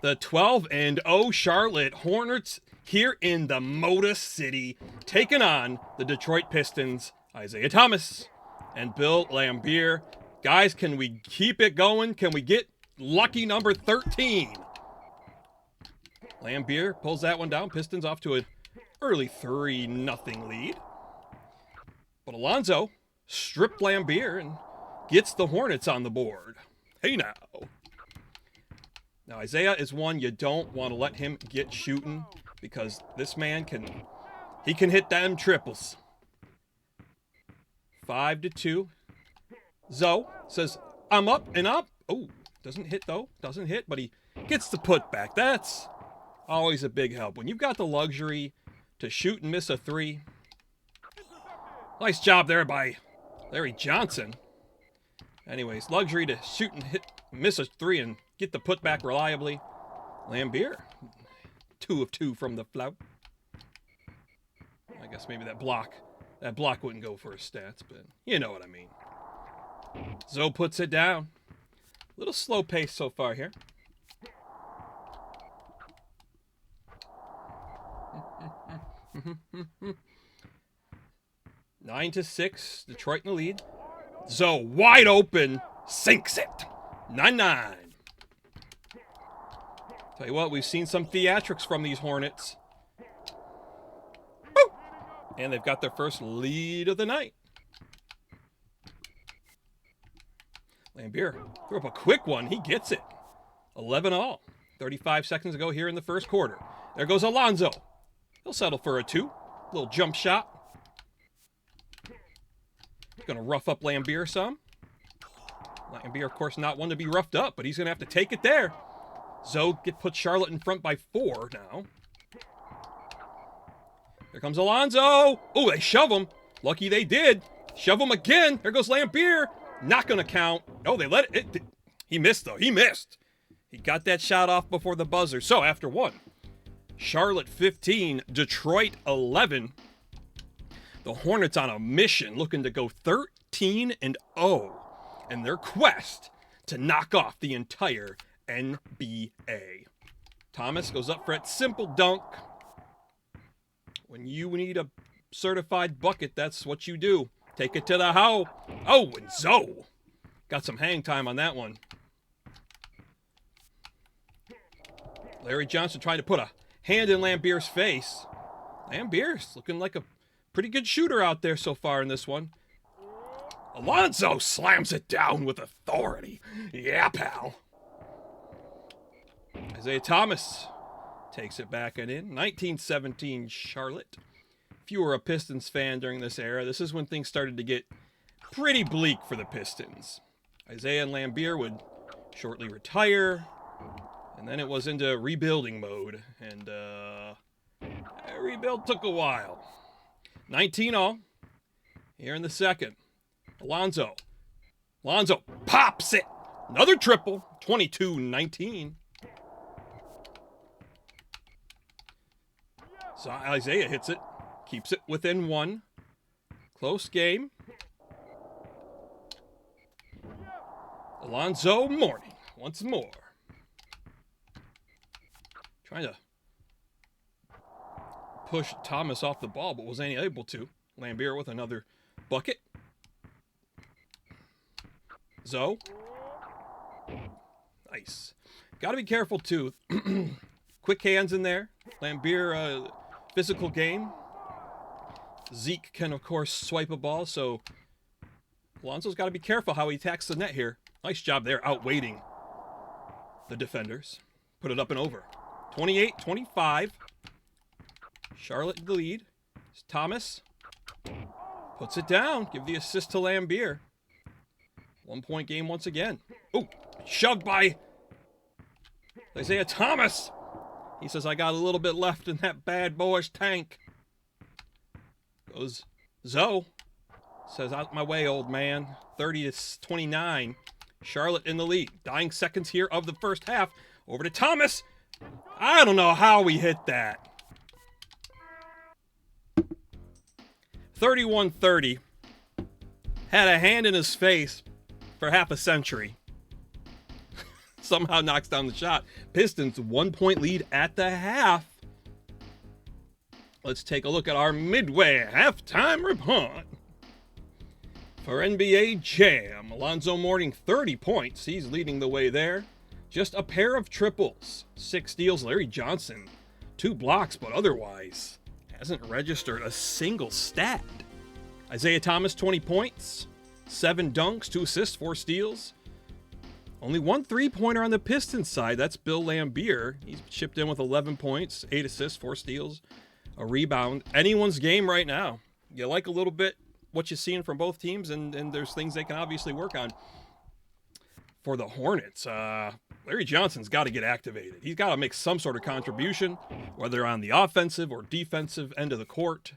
The 12-0 Charlotte Hornets here in the Motor City, taking on the Detroit Pistons. Isaiah Thomas and Bill Laimbeer. Guys, can we keep it going? Can we get lucky number 13? Laimbeer pulls that one down. Pistons off to an early 3-0 lead. But Alonzo stripped Laimbeer and gets the Hornets on the board. Hey now. Now Isaiah is one you don't want to let him get shooting because this man can hit them triples. 5-2. Zoe says, I'm up and up. Oh, doesn't hit though. Doesn't hit, but he gets the putback. That's always a big help. When you've got the luxury to shoot and miss a three. Nice job there by Larry Johnson. Anyways, luxury to shoot and miss a three and get the putback reliably. Laimbeer, 2 of 2 from the flout. I guess maybe that block wouldn't go for his stats, but you know what I mean. Zoe puts it down. A little slow pace so far here. Nine to 6, Detroit in the lead. Zoe wide open, sinks it. 9-9. Tell you what, we've seen some theatrics from these Hornets. Woo! And they've got their first lead of the night. Laimbeer threw up a quick one. He gets it. 11-all. 35 seconds ago here in the first quarter. There goes Alonzo. He'll settle for a 2. Little jump shot. Gonna rough up Laimbeer some. Laimbeer, of course, not one to be roughed up, but he's gonna have to take it there. Zoe puts Charlotte in front by 4 now. Here comes Alonzo. Oh, they shove him. Lucky they did. Shove him again. There goes Laimbeer. Not gonna count. Oh, they let it. He missed, though. He missed. He got that shot off before the buzzer. So, after 1, Charlotte 15, Detroit 11. The Hornets on a mission looking to go 13-0 in their quest to knock off the entire NBA. Thomas goes up for that simple dunk. When you need a certified bucket, that's what you do. Take it to the hoe. Oh, and Zoe got some hang time on that one. Larry Johnson trying to put a hand in Laimbeer's face. Laimbeer's looking like a pretty good shooter out there so far in this one. Alonzo slams it down with authority. Yeah, pal. Isaiah Thomas takes it back and in. 1917 Charlotte. If you were a Pistons fan during this era, this is when things started to get pretty bleak for the Pistons. Isaiah and Laimbeer would shortly retire, and then it was into rebuilding mode, and rebuild took a while. 19-all here in the second. Alonzo pops it. Another triple. 22-19. So Isaiah hits it. Keeps it within 1. Close game. Alonzo Mourning once more. Trying to push Thomas off the ball, but was unable to. Laimbeer with another bucket. Zoe. Nice. Got to be careful, too. Quick hands in there. Laimbeer, physical game. Zeke can, of course, swipe a ball, so Alonzo's got to be careful how he attacks the net here. Nice job there, outweighting the defenders. Put it up and over. 28-25. Charlotte in the lead. Thomas puts it down. Give the assist to Laimbeer. 1-point game once again. Oh, shoved by Isaiah Thomas. He says, I got a little bit left in that Bad Boyz tank. Goes Zoe. Says, out my way, old man. 30-29. Charlotte in the lead. Dying seconds here of the first half. Over to Thomas. I don't know how we hit that. 31-30. Had a hand in his face for half a century. Somehow knocks down the shot. Pistons 1-point lead at the half. Let's take a look at our midway halftime report. For NBA Jam, Alonzo Mourning 30 points. He's leading the way there. Just a pair of triples. 6 steals. Larry Johnson, 2 blocks, but otherwise hasn't registered a single stat. Isaiah Thomas, 20 points. 7 dunks, 2 assists, 4 steals. Only 1 3-pointer on the Pistons side. That's Bill Laimbeer. He's chipped in with 11 points, 8 assists, 4 steals, a rebound. Anyone's game right now. You like a little bit what you're seeing from both teams, and there's things they can obviously work on. For the Hornets, Larry Johnson's got to get activated. He's got to make some sort of contribution, whether on the offensive or defensive end of the court.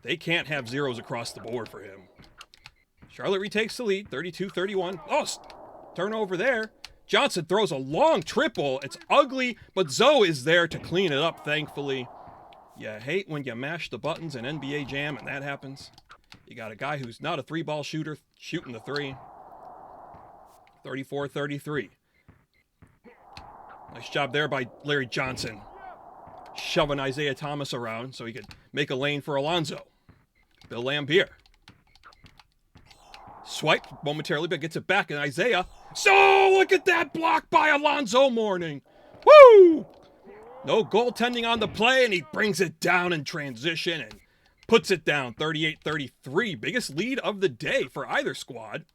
They can't have zeros across the board for him. Charlotte retakes the lead, 32-31. Oh, turnover there. Johnson throws a long triple. It's ugly, but Zoe is there to clean it up, thankfully. You hate when you mash the buttons in NBA Jam and that happens. You got a guy who's not a 3-ball shooter shooting the 3. 34-33. Nice job there by Larry Johnson. Shoving Isaiah Thomas around so he could make a lane for Alonzo. Bill Laimbeer. Swiped momentarily, but gets it back, and Isaiah. So, look at that block by Alonzo Mourning. Woo! No goaltending on the play, and he brings it down in transition and puts it down 38-33. Biggest lead of the day for either squad.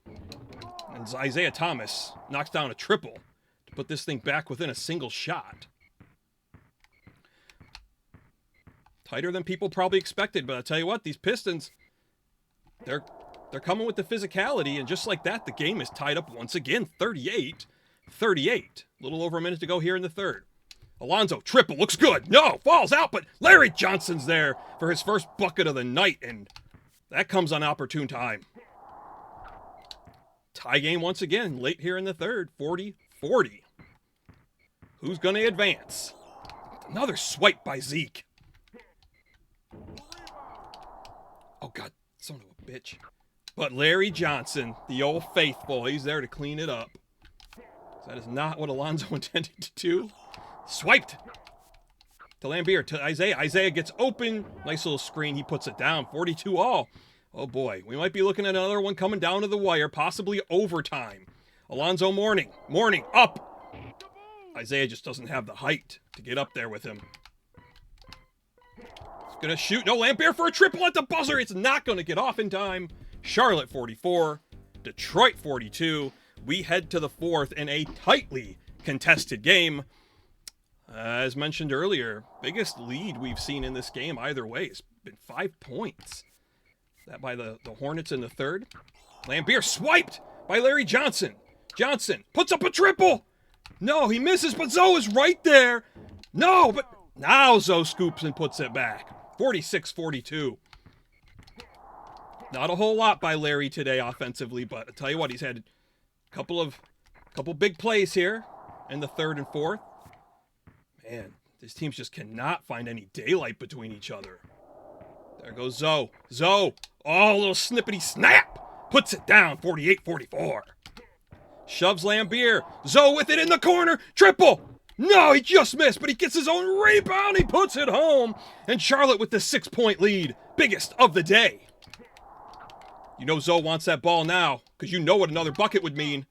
And Isaiah Thomas knocks down a triple to put this thing back within a single shot. Tighter than people probably expected, but I'll tell you what, these Pistons, they're coming with the physicality, and just like that, the game is tied up once again, 38-38. A little over a minute to go here in the third. Alonzo, triple, looks good. No, falls out, but Larry Johnson's there for his first bucket of the night, and that comes on opportune time. Tie game once again, late here in the third, 40-40. Who's going to advance? Another swipe by Zeke. Oh, God, son of a bitch. But Larry Johnson, the old faithful, he's there to clean it up. That is not what Alonzo intended to do. Swiped to Laimbeer, to Isaiah. Isaiah gets open. Nice little screen. He puts it down. 42-all. Oh, boy. We might be looking at another one coming down to the wire, possibly overtime. Alonzo Mourning. Mourning up. Isaiah just doesn't have the height to get up there with him. He's going to shoot. No, Laimbeer for a triple at the buzzer. It's not going to get off in time. Charlotte 44. Detroit 42. We head to the fourth in a tightly contested game. As mentioned earlier, biggest lead we've seen in this game either way has been 5 points. That by the Hornets in the third. Laimbeer swiped by Larry Johnson. Johnson puts up a triple. No, he misses, but Zoe is right there. No, but now Zoe scoops and puts it back. 46-42. Not a whole lot by Larry today offensively, but I'll tell you what, he's had a couple big plays here in the third and fourth. Man, these teams just cannot find any daylight between each other. There goes Zoe. Zoe, oh, a little snippety snap. Puts it down, 48-44. Shoves Laimbeer. Zoe with it in the corner. Triple. No, he just missed, but he gets his own rebound. He puts it home. And Charlotte with the 6-point lead. Biggest of the day. You know Zoe wants that ball now, because you know what another bucket would mean.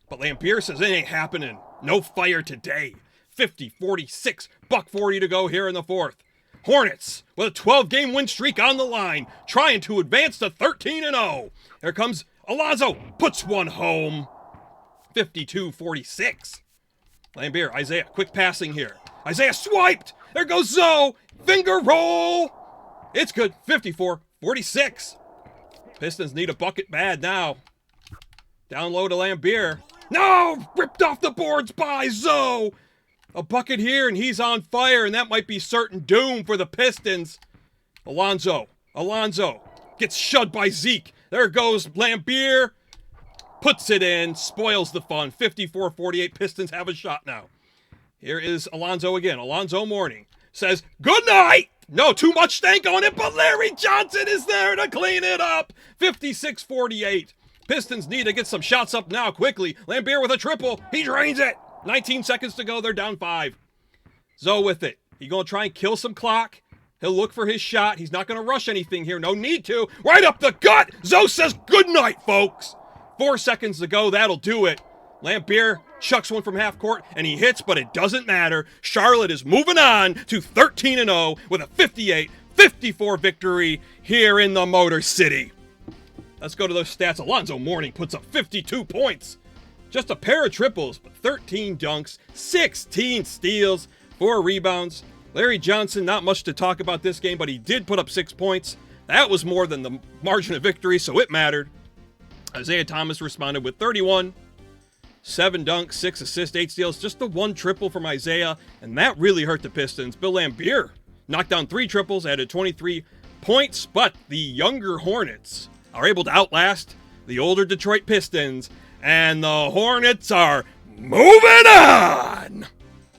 But Laimbeer says it ain't happening. No fire today. 50-46, $1.40 to go here in the fourth. Hornets with a 12-game win streak on the line, trying to advance to 13-0. Here comes Alonzo, puts one home. 52-46. Laimbeer, Isaiah, quick passing here. Isaiah swiped. There goes Zoe. Finger roll. It's good. 54-46. Pistons need a bucket bad now. Down low to Laimbeer. No! Ripped off the boards by Zoe. A bucket here, and he's on fire, and that might be certain doom for the Pistons. Alonzo gets shoved by Zeke. There goes Laimbeer. Puts it in, spoils the fun. 54-48, Pistons have a shot now. Here is Alonzo again. Alonzo Mourning says, good night. No, too much stank on it, but Larry Johnson is there to clean it up. 56-48. Pistons need to get some shots up now quickly. Laimbeer with a triple. He drains it. 19 seconds to go. They're down 5. Zoe with it. He going to try and kill some clock. He'll look for his shot. He's not going to rush anything here. No need to. Right up the gut. Zoe says good night, folks. 4 seconds to go. That'll do it. Laimbeer chucks one from half court, and he hits, but it doesn't matter. Charlotte is moving on to 13-0 with a 58-54 victory here in the Motor City. Let's go to those stats. Alonzo Mourning puts up 52 points. Just a pair of triples, but 13 dunks, 16 steals, 4 rebounds. Larry Johnson, not much to talk about this game, but he did put up 6 points. That was more than the margin of victory, so it mattered. Isaiah Thomas responded with 31. 7 dunks, 6 assists, 8 steals, just the 1 triple from Isaiah, and that really hurt the Pistons. Bill Laimbeer knocked down 3 triples, added 23 points, but the younger Hornets are able to outlast the older Detroit Pistons, and the Hornets are moving on!